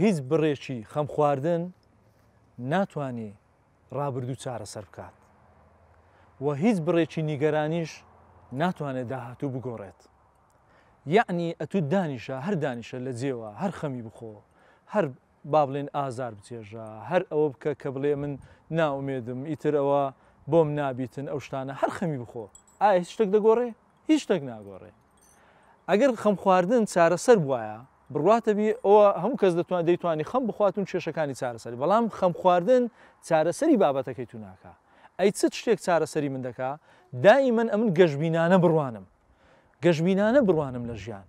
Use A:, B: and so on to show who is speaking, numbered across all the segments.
A: هیچ بڕێکی خەم خواردن ناتوانێت ڕابردوو چارەسەر بکات و هیچ بڕێکی نیگەرانیش ناتوانێت داهاتوو بگۆڕێت. یعنی ئەتو دانیشە هەر دانیشە لە جێوە هەر خەمی بخۆ، هەر با بڵێن ئازار بچێژە، هەر ئەوە بکە کە بڵێ من ناومێدم ئیتر ئەوە بۆم نابیتن ئەو شتانە هەر خەمی بخۆ. ئایا هیچ شتێک دەگۆڕێ؟ هیچ شتێک ناگۆڕێ. ئەگەر خەم خواردن چارەسەر بواە بڕواتە بی ئەوە هەموو کەس دەیتوانی خەم بخواتون کێشەکانی چارەسەری، بەڵام خەم خواردن چارەسەری بابەتەکەی تو ناکە. ئەی چ شتێک چارەسەری من دەکا؟ دائیمەن ئەمن گەشتبینانە بڕوانم، گەشتبینانە بڕوانم لە ژیان.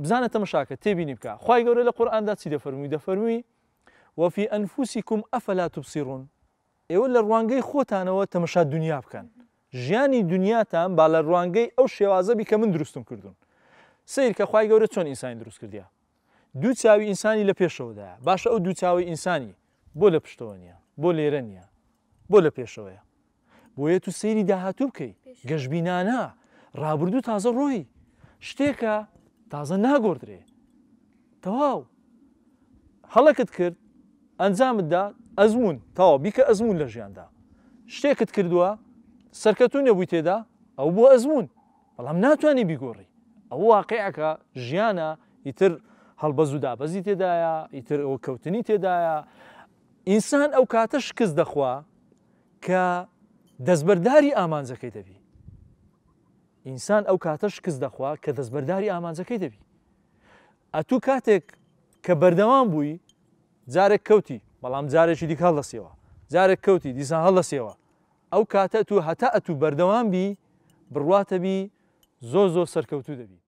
A: بزانە تەمەشاکە تێبینی بکە. خوای گەورە لە قورئاندا چی دەفەرمووی؟ دەفەرمووی وفي أنفسكم أفلا تبصرون. ئێوە لە ڕوانگەی خۆتانەوە تەمەشا دنیا بکەن. ژیانی دنیاتان با لە ڕوانگەی ئەو شێوازە بی کە من دروستم کردوون. سیر کە خوای گەورە چۆن ئینسانی دروست کردیا؟ دوو چاوی ئینسانی لە پێشەوەدایە. باشە ئەو دوو چاوی ئینسانی بۆ لە پشتەوە نییە، بۆ لێرە نییە، بۆ لە پێشەوەیە. بۆیە تو سەیری داهاتوو بکەی، گەشتبینانە، ڕابردوو تازە ڕۆی شتێکە تازە ناگۆڕدرێ. تەواو هەڵەکت کرد ئەنجامتدا ئەزمون تەواو بیکە ئەزمون لە ژیاندا. شتێکت کردووە سەرکەوتوو نەبووی تێدا ئەو بۆ ئەزمون، بەڵام ناتوانێ بیگۆڕی. ئەو واقعەکە ژیانە، ئیتر هەڵبەز و دابەزی تێدایە، ئیتر ئەوە کەوتنی تێدایە. ئینسان ئەو کاتە شکست دەخوا کە دەستبەرداری ئامانجەکەی دەبی. ئینسان ئەو کاتە شکست دەخوا کە دەستبەرداری ئامانجەکەی دەبی. ئەتوو کاتێک کە بەردەوام بووی جارێک کەوتی بەڵام جارێکی دیکە هەڵدەسێەوە، جارێک کەوتی دیسان هەڵدەسێەوە. ئەو کاتە تو هەتا ئەتوو بەردەوام بی بڕواتە بی زۆر سەرکەوتوو دەبی.